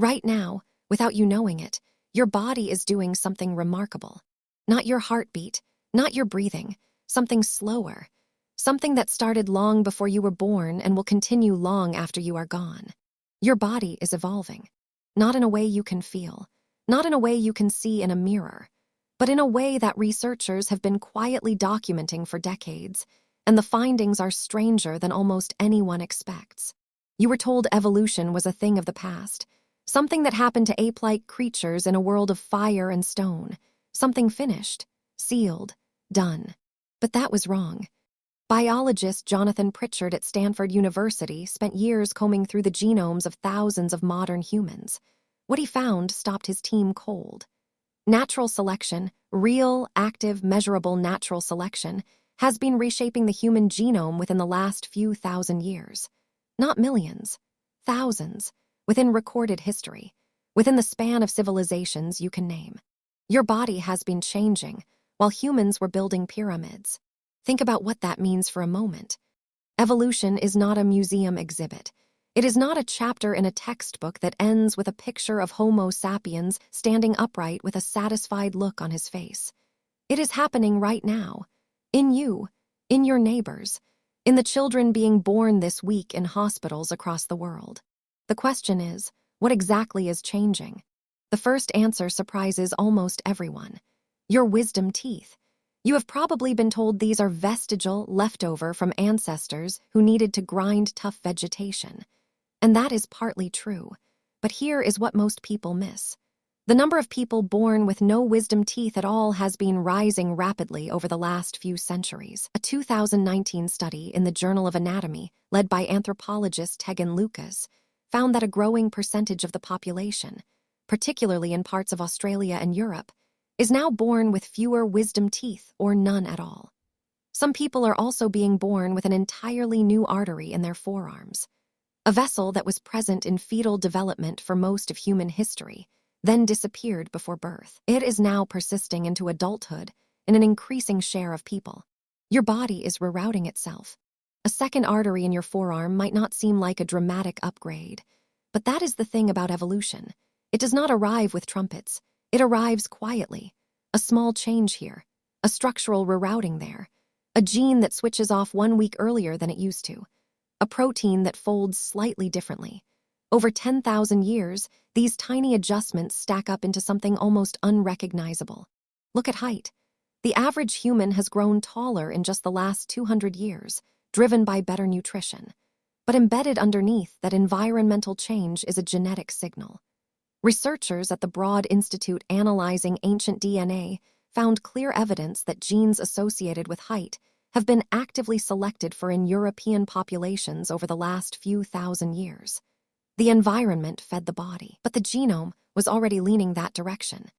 Right now, without you knowing it, your body is doing something remarkable. Not your heartbeat, not your breathing, something slower. Something that started long before you were born and will continue long after you are gone. Your body is evolving. Not in a way you can feel, not in a way you can see in a mirror, but in a way that researchers have been quietly documenting for decades, and the findings are stranger than almost anyone expects. You were told evolution was a thing of the past, something that happened to ape-like creatures in a world of fire and stone, something finished, sealed, done. But that was wrong. Biologist Jonathan Pritchard at Stanford University spent years combing through the genomes of thousands of modern humans. What he found stopped his team cold. Natural selection, real, active, measurable natural selection, has been reshaping the human genome within the last few thousand years. Not millions, thousands, within recorded history, within the span of civilizations you can name. Your body has been changing while humans were building pyramids. Think about what that means for a moment. Evolution is not a museum exhibit. It is not a chapter in a textbook that ends with a picture of Homo sapiens standing upright with a satisfied look on his face. It is happening right now. In you, in your neighbors, in the children being born this week in hospitals across the world. The question is, what exactly is changing? The first answer surprises almost everyone. Your wisdom teeth. You have probably been told these are vestigial, leftover from ancestors who needed to grind tough vegetation. And that is partly true. But here is what most people miss. The number of people born with no wisdom teeth at all has been rising rapidly over the last few centuries. A 2019 study in the Journal of Anatomy, led by anthropologist Teghan Lucas, found that a growing percentage of the population, particularly in parts of Australia and Europe, is now born with fewer wisdom teeth or none at all. Some people are also being born with an entirely new artery in their forearms. A vessel that was present in fetal development for most of human history, then disappeared before birth. It is now persisting into adulthood in an increasing share of people. Your body is rerouting itself. A second artery in your forearm might not seem like a dramatic upgrade, but that is the thing about evolution. It does not arrive with trumpets. It arrives quietly. A small change here, a structural rerouting there, a gene that switches off 1 week earlier than it used to, a protein that folds slightly differently. Over 10,000 years, these tiny adjustments stack up into something almost unrecognizable. Look at height. The average human has grown taller in just the last 200 years, driven by better nutrition. But embedded underneath that environmental change is a genetic signal. Researchers at the Broad Institute analyzing ancient DNA found clear evidence that genes associated with height have been actively selected for in European populations over the last few thousand years. The environment fed the body, but the genome was already leaning that direction.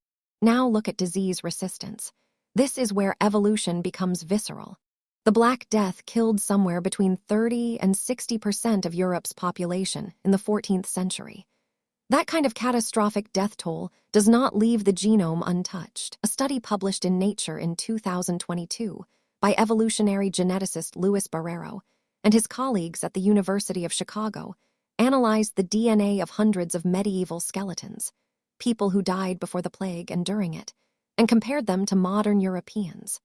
Now look at disease resistance. This is where evolution becomes visceral. The Black Death killed somewhere between 30 and 60% of Europe's population in the 14th century. That kind of catastrophic death toll does not leave the genome untouched. A study published in Nature in 2022 by evolutionary geneticist Barreiro and his colleagues at the University of Chicago analyzed the DNA of hundreds of medieval skeletons, people who died before the plague and during it, and compared them to modern Europeans.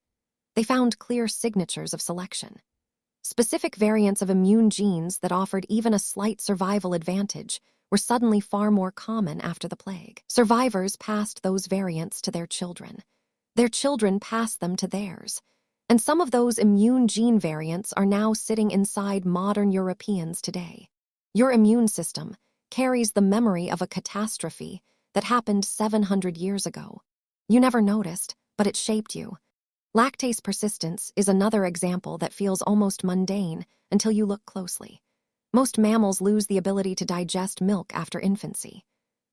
They found clear signatures of selection. Specific variants of immune genes that offered even a slight survival advantage were suddenly far more common after the plague. Survivors passed those variants to their children. Their children passed them to theirs. And some of those immune gene variants are now sitting inside modern Europeans today. Your immune system carries the memory of a catastrophe that happened 700 years ago. You never noticed, but it shaped you. Lactase persistence is another example that feels almost mundane until you look closely. Most mammals lose the ability to digest milk after infancy.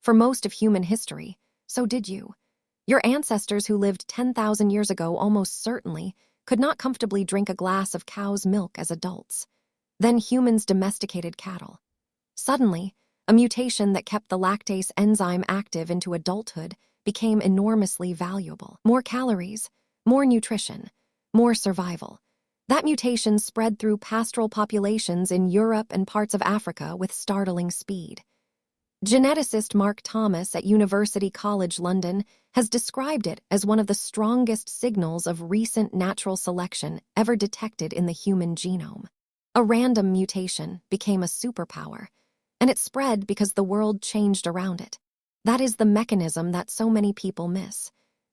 For most of human history, so did you. Your ancestors who lived 10,000 years ago almost certainly could not comfortably drink a glass of cow's milk as adults. Then humans domesticated cattle. Suddenly, a mutation that kept the lactase enzyme active into adulthood became enormously valuable. More calories, more nutrition, more survival. That mutation spread through pastoral populations in Europe and parts of Africa with startling speed. Geneticist Mark Thomas at University College London has described it as one of the strongest signals of recent natural selection ever detected in the human genome. A random mutation became a superpower, and it spread because the world changed around it. That is the mechanism that so many people miss.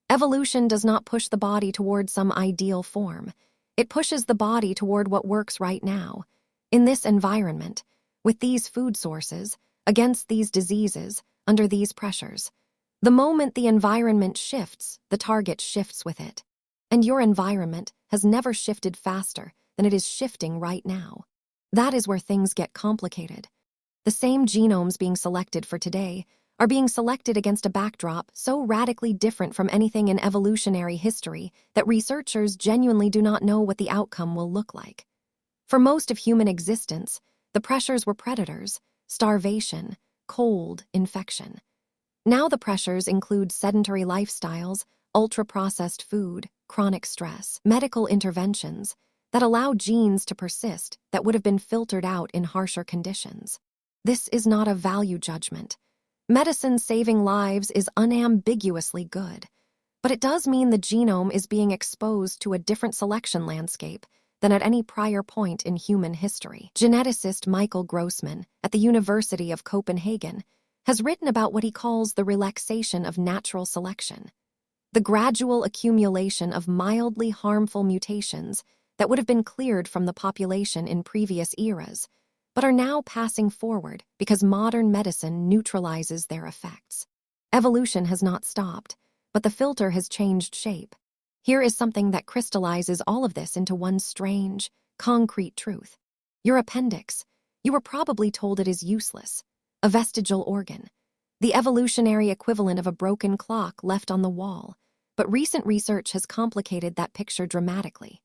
Evolution does not push the body toward some ideal form. It pushes the body toward what works right now. In this environment, with these food sources, against these diseases, under these pressures. The moment the environment shifts, the target shifts with it. And your environment has never shifted faster than it is shifting right now. That is where things get complicated. The same genomes being selected for today are being selected against a backdrop so radically different from anything in evolutionary history that researchers genuinely do not know what the outcome will look like. For most of human existence, the pressures were predators, starvation, cold, infection. Now the pressures include sedentary lifestyles, ultra-processed food, chronic stress, medical interventions that allow genes to persist that would have been filtered out in harsher conditions. This is not a value judgment. Medicine saving lives is unambiguously good, but it does mean the genome is being exposed to a different selection landscape than at any prior point in human history. Geneticist Michael Grossman at the University of Copenhagen has written about what he calls the relaxation of natural selection, the gradual accumulation of mildly harmful mutations that would have been cleared from the population in previous eras, but are now passing forward because modern medicine neutralizes their effects. Evolution has not stopped, but the filter has changed shape. Here is something that crystallizes all of this into one strange, concrete truth. Your appendix, you were probably told it is useless, a vestigial organ, the evolutionary equivalent of a broken clock left on the wall, but recent research has complicated that picture dramatically.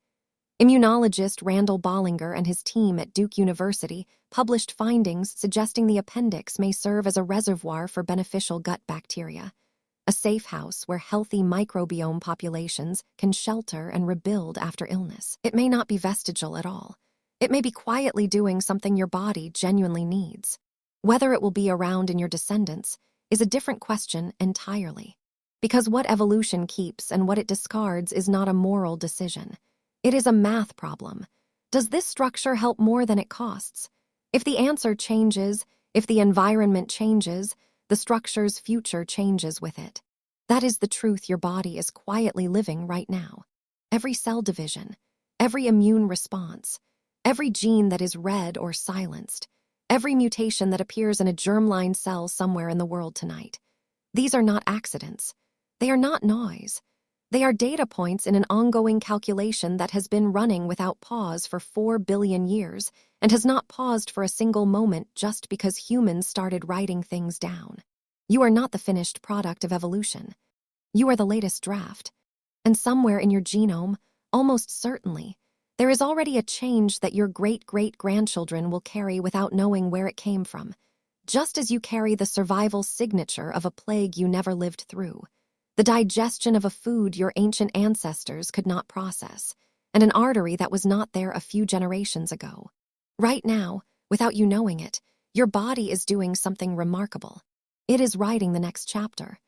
Immunologist Randall Bollinger and his team at Duke University published findings suggesting the appendix may serve as a reservoir for beneficial gut bacteria, a safe house where healthy microbiome populations can shelter and rebuild after illness. It may not be vestigial at all. It may be quietly doing something your body genuinely needs. Whether it will be around in your descendants is a different question entirely, because what evolution keeps and what it discards is not a moral decision. It is a math problem. Does this structure help more than it costs? If the answer changes, if the environment changes, the structure's future changes with it. That is the truth your body is quietly living right now. Every cell division, every immune response, every gene that is read or silenced, every mutation that appears in a germline cell somewhere in the world tonight. These are not accidents. They are not noise. They are data points in an ongoing calculation that has been running without pause for 4 billion years and has not paused for a single moment just because humans started writing things down. You are not the finished product of evolution. You are the latest draft. And somewhere in your genome, almost certainly, there is already a change that your great-great-grandchildren will carry without knowing where it came from, just as you carry the survival signature of a plague you never lived through, the digestion of a food your ancient ancestors could not process, and an artery that was not there a few generations ago. Right now, without you knowing it, your body is doing something remarkable. It is writing the next chapter.